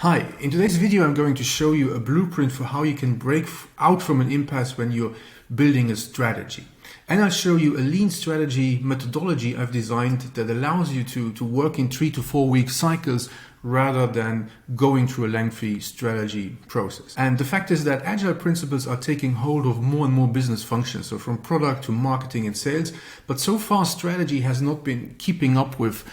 Hi, in today's video I'm going to show you a blueprint for how you can break out from an impasse when you're building a strategy. And I'll show you a lean strategy methodology I've designed that allows you to work in 3 to 4 week cycles rather than going through a lengthy strategy process. And the fact is that Agile principles are taking hold of more and more business functions, so from product to marketing and sales, but so far strategy has not been keeping up with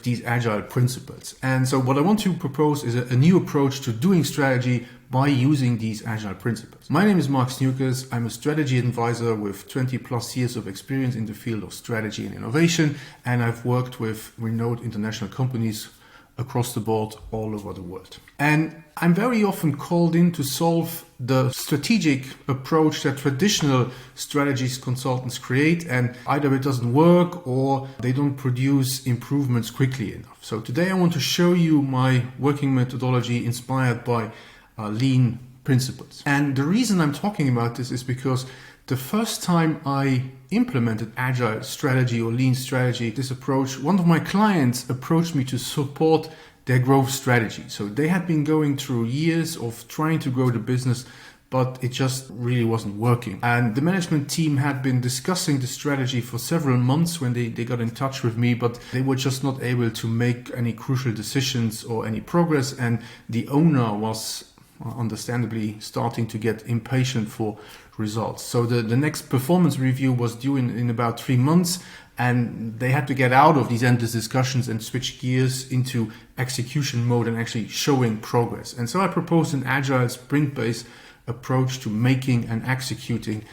these Agile principles. And so what I want to propose is a new approach to doing strategy by using these Agile principles. My name is Marc Sniukas. I'm a strategy advisor with 20 plus years of experience in the field of strategy and innovation, and I've worked with renowned international companies across the board all over the world. And I'm very often called in to solve the strategic approach that traditional strategies consultants create, and either it doesn't work or they don't produce improvements quickly enough. So today I want to show you my working methodology inspired by lean principles. And the reason I'm talking about this is because the first time I implemented Agile strategy or lean strategy, this approach, one of my clients approached me to support their growth strategy. So they had been going through years of trying to grow the business, but it just really wasn't working. And the management team had been discussing the strategy for several months when they got in touch with me, but they were just not able to make any crucial decisions or any progress. And the owner was understandably starting to get impatient for results. So the next performance review was due in about 3 months, and they had to get out of these endless discussions and switch gears into execution mode and actually showing progress. And so I proposed an agile sprint-based approach to making and executing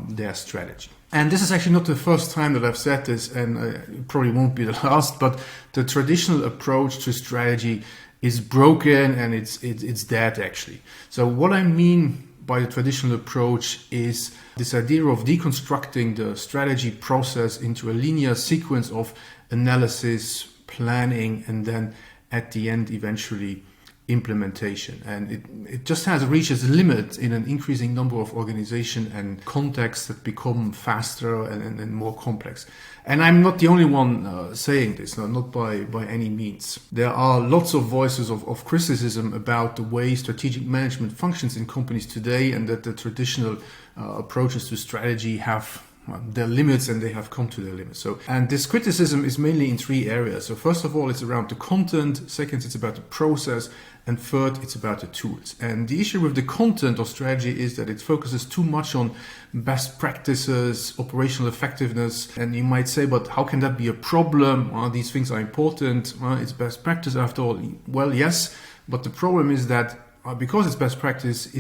their strategy. And this is actually not the first time that I've said this, and it probably won't be the last, but the traditional approach to strategy is broken and it's dead actually. So what I mean by the traditional approach is this idea of deconstructing the strategy process into a linear sequence of analysis, planning, and then at the end eventually implementation. And it just has reached its limit in an increasing number of organizations and contexts that become faster and more complex. And I'm not the only one saying this, not by any means. There are lots of voices of criticism about the way strategic management functions in companies today, and that the traditional approaches to strategy have their limits, and they have come to their limits. And this criticism is mainly in 3 areas. So first of all, it's around the content. Second, it's about the process. And third, it's about the tools. And the issue with the content of strategy is that it focuses too much on best practices, operational effectiveness. And you might say, but how can that be a problem? These things are important. It's best practice after all. Well, yes, but the problem is that because it's best practice,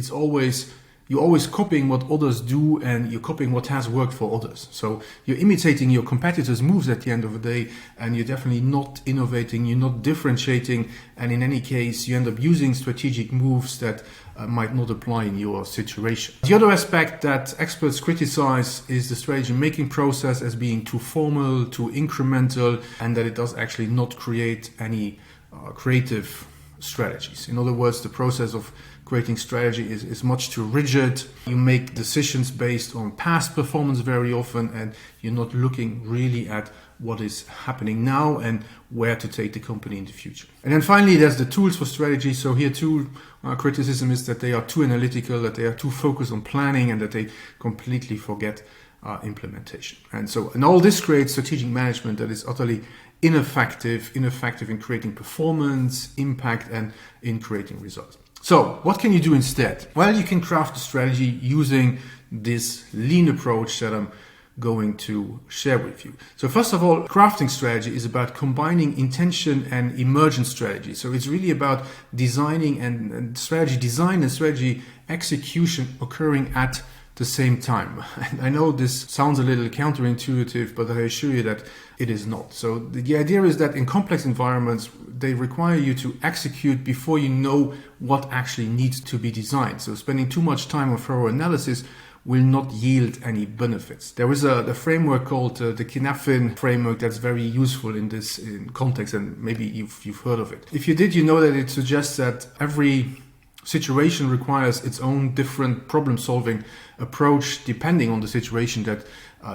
you're always copying what others do, and you're copying what has worked for others. So you're imitating your competitors' moves at the end of the day, and you're definitely not innovating, you're not differentiating, and in any case, you end up using strategic moves that might not apply in your situation. The other aspect that experts criticize is the strategy making process as being too formal, too incremental, and that it does actually not create any creative strategies. In other words, the process of creating strategy is much too rigid. You make decisions based on past performance very often, and you're not looking really at what is happening now and where to take the company in the future. And then finally, there's the tools for strategy. So here too, criticism is that they are too analytical, that they are too focused on planning, and that they completely forget implementation. And all this creates strategic management that is utterly ineffective in creating performance, impact, and in creating results. So what can you do instead? Well, you can craft a strategy using this lean approach that I'm going to share with you. So first of all, crafting strategy is about combining intention and emergent strategy. So it's really about designing and strategy design and strategy execution occurring at the same time. And I know this sounds a little counterintuitive, but I assure you that it is not. So the idea is that in complex environments, they require you to execute before you know what actually needs to be designed. So spending too much time on thorough analysis will not yield any benefits. There is a framework called the Kinafin framework that's very useful in this context, and maybe you've heard of it. If you did, you know that it suggests that every situation requires its own different problem-solving approach depending on the situation that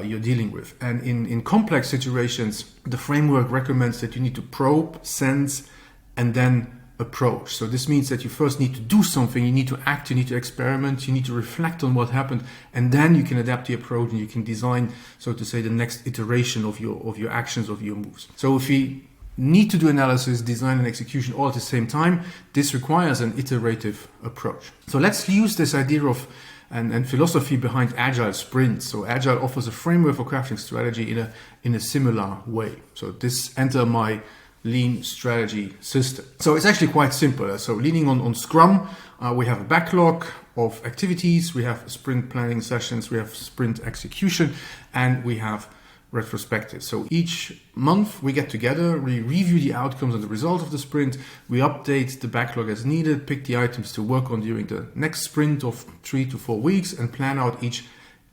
you're dealing with. And in complex situations, the framework recommends that you need to probe, sense, and then approach. So this means that you first need to do something, you need to act, you need to experiment, you need to reflect on what happened, and then you can adapt the approach and you can design, so to say, the next iteration of your actions, of your moves. So if we need to do analysis, design and execution all at the same time, this requires an iterative approach. So let's use this idea of and philosophy behind Agile sprints. So Agile offers a framework for crafting strategy in a similar way. So this enter my lean strategy system. So it's actually quite simple. So leaning on Scrum, we have a backlog of activities, we have sprint planning sessions, we have sprint execution, and we have retrospective. So each month we get together, we review the outcomes and the results of the sprint, we update the backlog as needed, pick the items to work on during the next sprint of 3 to 4 weeks, and plan out each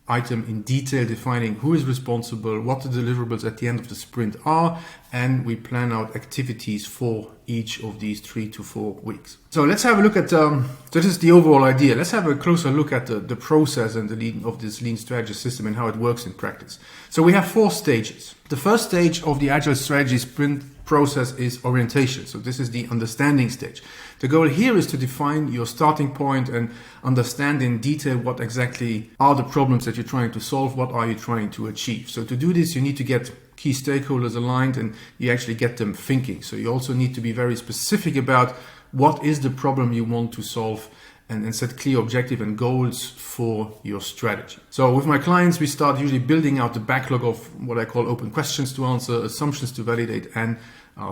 item in detail, defining who is responsible, what the deliverables at the end of the sprint are, and we plan out activities for each of these 3 to 4 weeks. So let's have a look at, so this is the overall idea. Let's have a closer look at the process and the lean of this lean strategy system and how it works in practice. So we have 4 stages. The first stage of the Agile strategy sprint process is orientation. So this is the understanding stage. The goal here is to define your starting point and understand in detail what exactly are the problems that you're trying to solve, what are you trying to achieve. So to do this, you need to get key stakeholders aligned and you actually get them thinking. So you also need to be very specific about what is the problem you want to solve and set clear objective and goals for your strategy. So with my clients, we start usually building out the backlog of what I call open questions to answer, assumptions to validate, and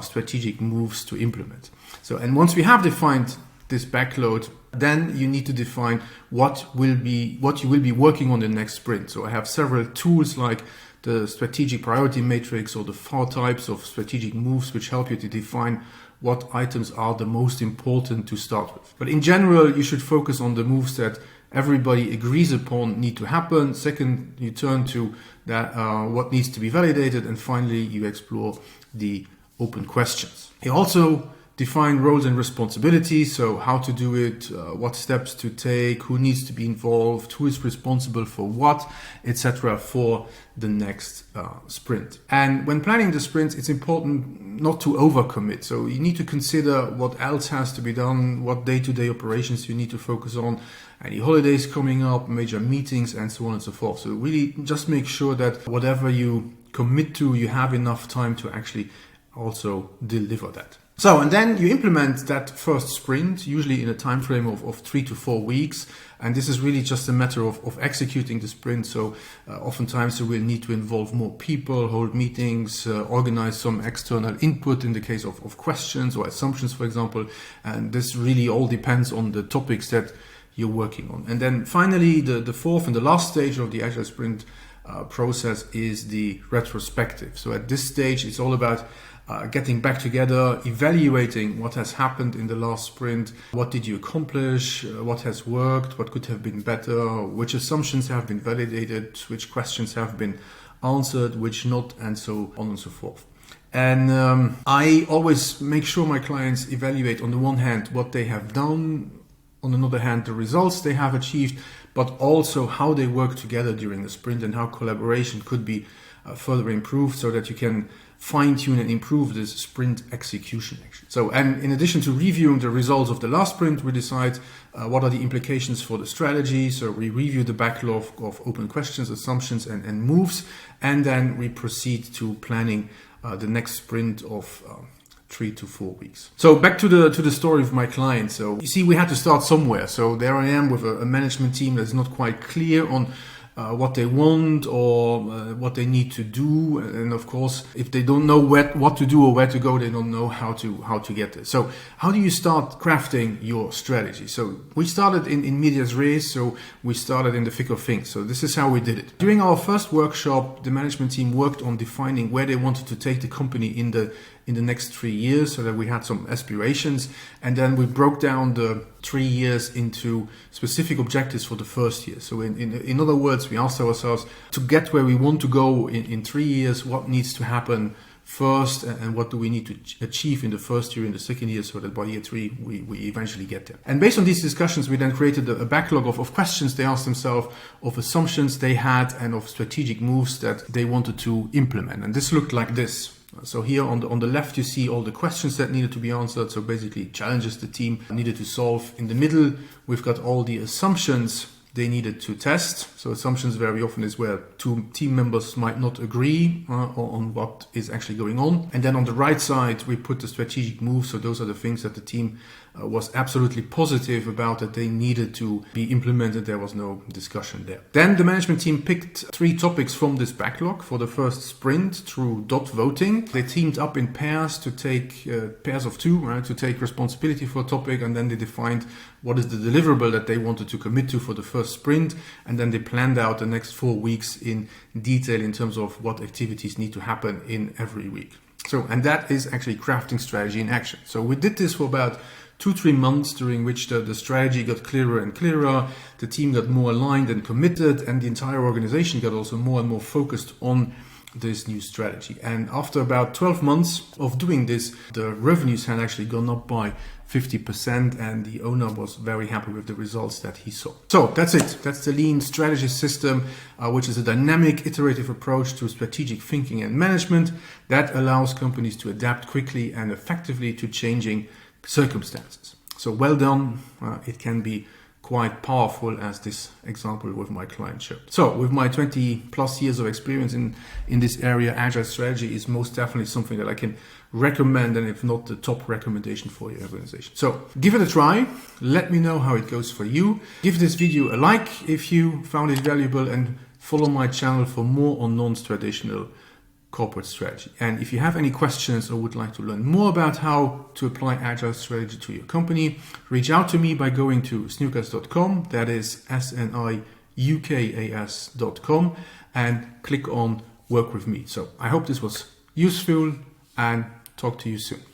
strategic moves to implement. So, and once we have defined this backlog, then you need to define what you will be working on the next sprint. So I have several tools like the strategic priority matrix or the 4 types of strategic moves, which help you to define what items are the most important to start with. But in general, you should focus on the moves that everybody agrees upon need to happen. Second, you turn to that what needs to be validated. And finally, you explore the open questions. You also define roles and responsibilities, so how to do it, what steps to take, who needs to be involved, who is responsible for what, etc. for the next sprint. And when planning the sprints, it's important not to overcommit. So you need to consider what else has to be done, what day-to-day operations you need to focus on, any holidays coming up, major meetings, and so on and so forth. So really just make sure that whatever you commit to, you have enough time to actually also deliver that. So, and then you implement that first sprint, usually in a time frame of 3 to 4 weeks. And this is really just a matter of executing the sprint. So oftentimes you will need to involve more people, hold meetings, organize some external input in the case of questions or assumptions, for example. And this really all depends on the topics that you're working on. And then finally, the fourth and the last stage of the Agile sprint process is the retrospective. So at this stage, it's all about getting back together, evaluating what has happened in the last sprint, what did you accomplish, what has worked, what could have been better, which assumptions have been validated, which questions have been answered, which not, and so on and so forth. And I always make sure my clients evaluate on the one hand what they have done, on the other hand the results they have achieved, but also how they work together during the sprint and how collaboration could be further improved so that you can fine-tune and improve this sprint execution action. So, and in addition to reviewing the results of the last sprint, we decide what are the implications for the strategy. So we review the backlog of open questions, assumptions, and moves, and then we proceed to planning the next sprint of 3 to 4 weeks. So back to the story of my client. So you see, we had to start somewhere. So there I am with a management team that's not quite clear on what they want or what they need to do, and of course, if they don't know what to do or where to go, they don't know how to get there. So, how do you start crafting your strategy? So, we started in medias res. So, we started in the thick of things. So, this is how we did it. During our first workshop, the management team worked on defining where they wanted to take the company in the next 3 years, so that we had some aspirations, and then we broke down the 3 years into specific objectives for the first year. So in other words, we asked ourselves, to get where we want to go in 3 years, what needs to happen first, and what do we need to achieve in the first year, in the second year, so that by year 3 we eventually get there. And based on these discussions, we then created a backlog of questions they asked themselves, of assumptions they had, and of strategic moves that they wanted to implement. And this looked like this. So here on the left, you see all the questions that needed to be answered. So basically challenges the team needed to solve. In the middle, we've got all the assumptions they needed to test. So assumptions very often is where two team members might not agree on what is actually going on. And then on the right side, we put the strategic moves. So those are the things that the team was absolutely positive about, that they needed to be implemented. There was no discussion there. Then the management team picked 3 topics from this backlog for the first sprint through dot voting. They teamed up in pairs to take pairs of 2, right, to take responsibility for a topic, and then they defined what is the deliverable that they wanted to commit to for the first sprint, and then they planned out the next 4 weeks in detail in terms of what activities need to happen in every week. So, and that is actually crafting strategy in action. So we did this for about 2-3 months, during which the strategy got clearer and clearer, the team got more aligned and committed, and the entire organization got also more and more focused on this new strategy. And after about 12 months of doing this, the revenues had actually gone up by 50%, and the owner was very happy with the results that he saw. So that's it. That's the lean strategy system, which is a dynamic, iterative approach to strategic thinking and management that allows companies to adapt quickly and effectively to changing circumstances. So well done. It can be quite powerful, as this example with my client showed. So with my 20 plus years of experience in this area, Agile strategy is most definitely something that I can recommend, and if not the top recommendation for your organization. So give it a try. Let me know how it goes for you. Give this video a like if you found it valuable, and follow my channel for more on non-traditional corporate strategy. And if you have any questions or would like to learn more about how to apply Agile strategy to your company, reach out to me by going to sniukas.com, that is SNIUKAS.com, and click on work with me. So I hope this was useful, and talk to you soon.